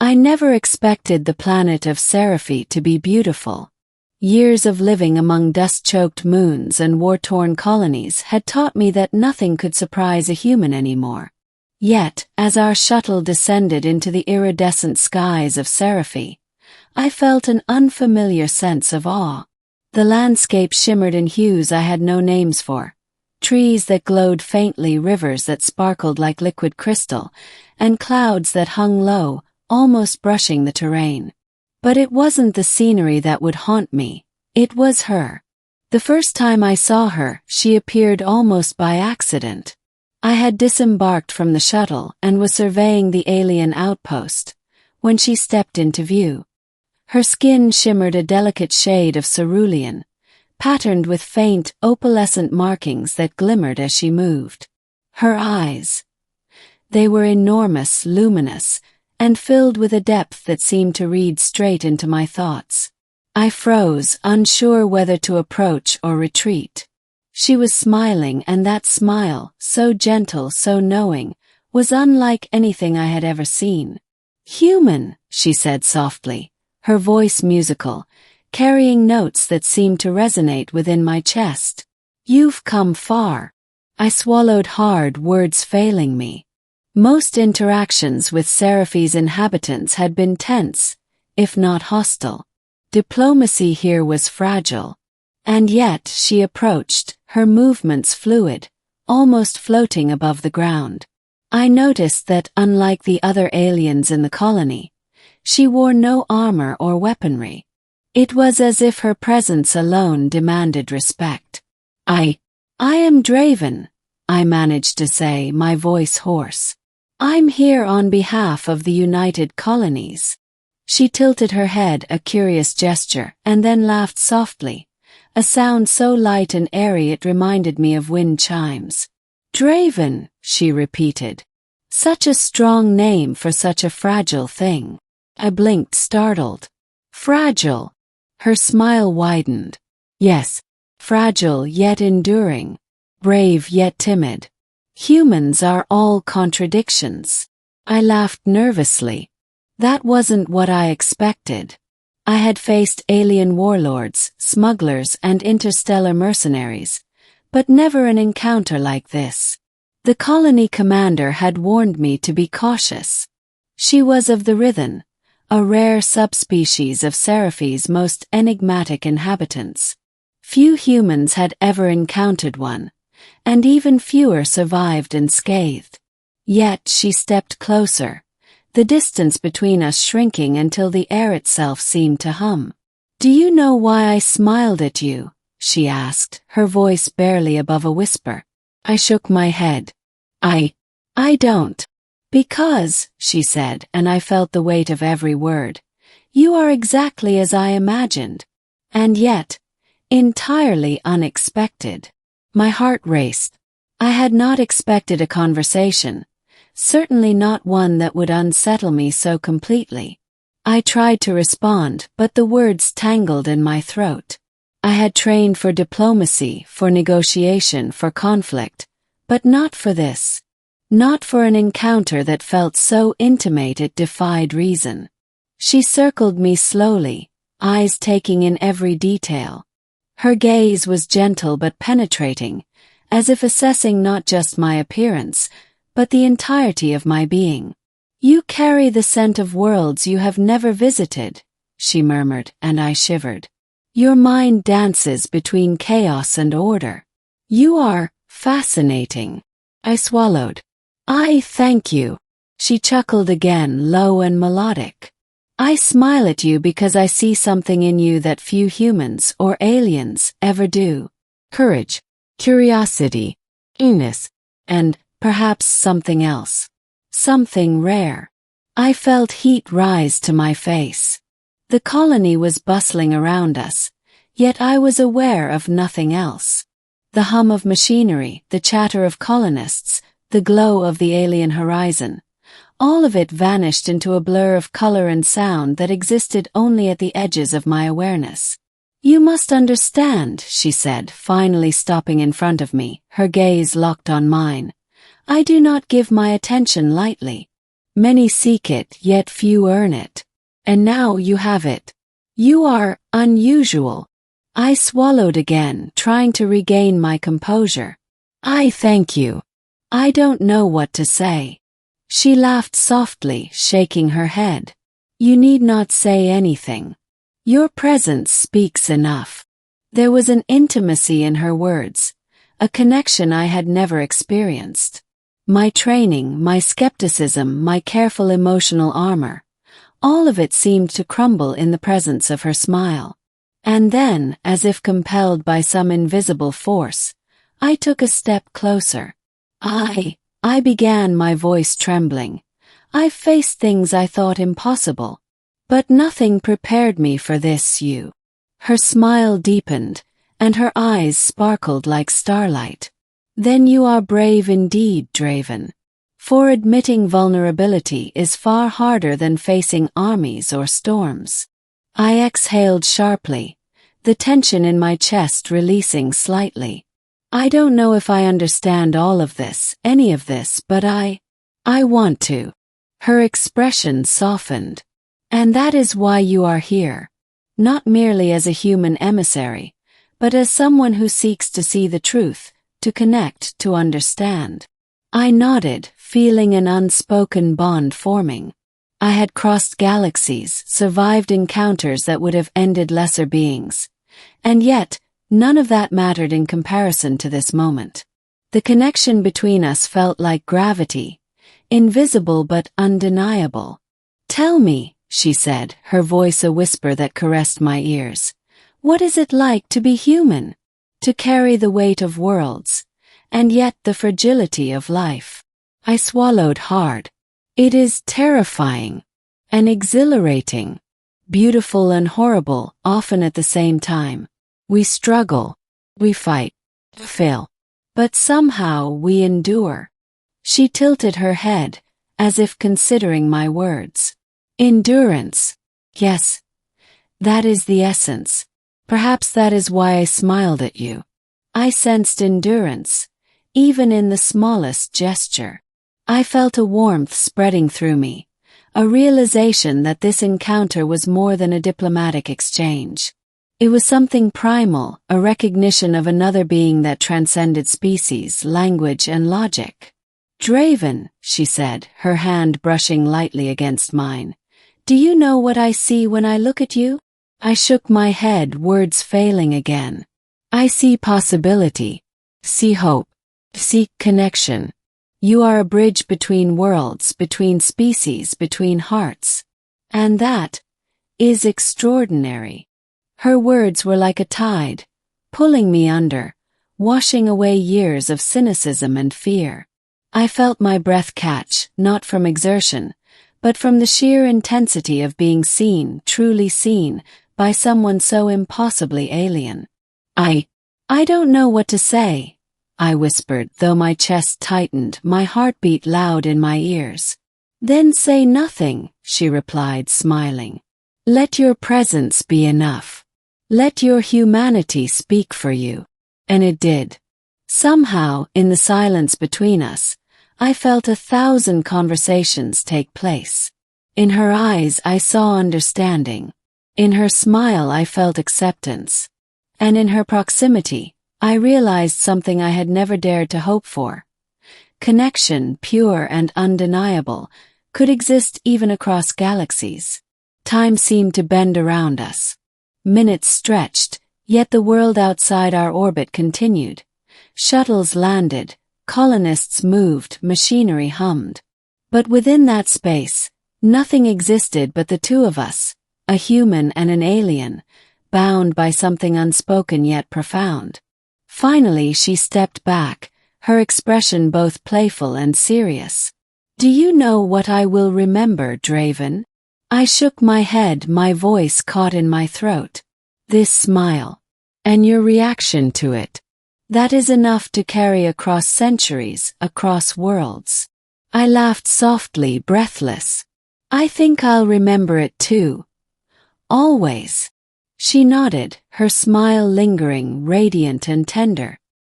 I never expected the planet of Seraphae to be beautiful. Years of living among dust-choked moons and war-torn colonies had taught me that nothing could surprise a human anymore. Yet, as our shuttle descended into the iridescent skies of Seraphae, I felt an unfamiliar sense of awe. The landscape shimmered in hues I had no names for. Trees that glowed faintly, rivers that sparkled like liquid crystal, and clouds that hung low, almost brushing the terrain. But it wasn't the scenery that would haunt me, it was her. The first time I saw her, she appeared almost by accident. I had disembarked from the shuttle and was surveying the alien outpost, when she stepped into view. Her skin shimmered a delicate shade of cerulean, patterned with faint, opalescent markings that glimmered as she moved. Her eyes. They were enormous, luminous, and filled with a depth that seemed to read straight into my thoughts. I froze, unsure whether to approach or retreat. She was smiling, and that smile, so gentle, so knowing, was unlike anything I had ever seen. "Human," she said softly, her voice musical, carrying notes that seemed to resonate within my chest. "You've come far." I swallowed hard, words failing me. Most interactions with Seraphae's inhabitants had been tense, if not hostile. Diplomacy here was fragile. And yet she approached, her movements fluid, almost floating above the ground. I noticed that, unlike the other aliens in the colony, she wore no armor or weaponry. It was as if her presence alone demanded respect. I am Draven," I managed to say, my voice hoarse. "I'm here on behalf of the United Colonies." She tilted her head, a curious gesture, and then laughed softly, a sound so light and airy it reminded me of wind chimes. "Draven," she repeated. Such a strong name for such a fragile thing. I blinked, startled. "Fragile?" Her smile widened. "Yes, fragile yet enduring, brave yet timid. Humans are all contradictions." I laughed nervously. That wasn't what I expected. I had faced alien warlords, smugglers, and interstellar mercenaries, but never an encounter like this. The colony commander had warned me to be cautious. She was of the Rhythen, a rare subspecies of Seraphae's most enigmatic inhabitants. Few humans had ever encountered one, and even fewer survived unscathed. Yet she stepped closer, the distance between us shrinking until the air itself seemed to hum. "Do you know why I smiled at you?" she asked, her voice barely above a whisper. I shook my head. I don't. "Because," she said, and I felt the weight of every word, "you are exactly as I imagined. And yet, entirely unexpected." My heart raced. I had not expected a conversation, certainly not one that would unsettle me so completely. I tried to respond, but the words tangled in my throat. I had trained for diplomacy, for negotiation, for conflict, but not for this. Not for an encounter that felt so intimate it defied reason. She circled me slowly, eyes taking in every detail. Her gaze was gentle but penetrating, as if assessing not just my appearance, but the entirety of my being. "You carry the scent of worlds you have never visited," she murmured, and I shivered. "Your mind dances between chaos and order. You are fascinating." I swallowed. "I thank you." She chuckled again, low and melodic. "I smile at you because I see something in you that few humans or aliens ever do. Courage, curiosity, keenness, and perhaps something else. Something rare." I felt heat rise to my face. The colony was bustling around us, yet I was aware of nothing else. The hum of machinery, the chatter of colonists, the glow of the alien horizon, all of it vanished into a blur of color and sound that existed only at the edges of my awareness. "You must understand," she said, finally stopping in front of me, her gaze locked on mine. "I do not give my attention lightly. Many seek it, yet few earn it. And now you have it. You are unusual. I swallowed again, trying to regain my composure. I thank you. I don't know what to say. She laughed softly, shaking her head. You need not say anything. Your presence speaks enough. There was an intimacy in her words, a connection I had never experienced. My training, my skepticism, my careful emotional armor, all of it seemed to crumble in the presence of her smile. And then, as if compelled by some invisible force, I took a step closer. I began, my voice trembling. I faced things I thought impossible. But nothing prepared me for this, you. Her smile deepened, and her eyes sparkled like starlight. Then you are brave indeed, Draven. For admitting vulnerability is far harder than facing armies or storms. I exhaled sharply, the tension in my chest releasing slightly. I don't know if I understand all of this, any of this, but I want to. Her expression softened. And that is why you are here. Not merely as a human emissary, but as someone who seeks to see the truth, to connect, to understand. I nodded, feeling an unspoken bond forming. I had crossed galaxies, survived encounters that would have ended lesser beings. And yet, none of that mattered in comparison to this moment. The connection between us felt like gravity, invisible but undeniable. Tell me, she said, her voice a whisper that caressed my ears. What is it like to be human? To carry the weight of worlds, and yet the fragility of life. I swallowed hard. It is terrifying and exhilarating, beautiful and horrible, often at the same time. We struggle, we fight, fail, but somehow we endure. She tilted her head, as if considering my words. Endurance. Yes, that is the essence. Perhaps that is why I smiled at you. I sensed endurance, even in the smallest gesture. I felt a warmth spreading through me, a realization that this encounter was more than a diplomatic exchange. It was something primal, a recognition of another being that transcended species, language, and logic. Draven, she said, her hand brushing lightly against mine. Do you know what I see when I look at you? I shook my head, words failing again. I see possibility, see hope, see connection. You are a bridge between worlds, between species, between hearts. And that is extraordinary. Her words were like a tide, pulling me under, washing away years of cynicism and fear. I felt my breath catch, not from exertion, but from the sheer intensity of being seen, truly seen, by someone so impossibly alien. I don't know what to say, I whispered, though my chest tightened, my heartbeat loud in my ears. Then say nothing, she replied, smiling. Let your presence be enough. Let your humanity speak for you. And it did. Somehow, in the silence between us, I felt 1,000 conversations take place. In her eyes I saw understanding. In her smile I felt acceptance. And in her proximity, I realized something I had never dared to hope for. Connection, pure and undeniable, could exist even across galaxies. Time seemed to bend around us. Minutes stretched, yet the world outside our orbit continued. Shuttles landed, colonists moved, machinery hummed. But within that space, nothing existed but the two of us, a human and an alien, bound by something unspoken yet profound. Finally she stepped back, her expression both playful and serious. Do you know what I will remember, Draven? I shook my head, my voice caught in my throat. This smile. And your reaction to it. That is enough to carry across centuries, across worlds. I laughed softly, breathless. I think I'll remember it too. Always. She nodded, her smile lingering, radiant and tender.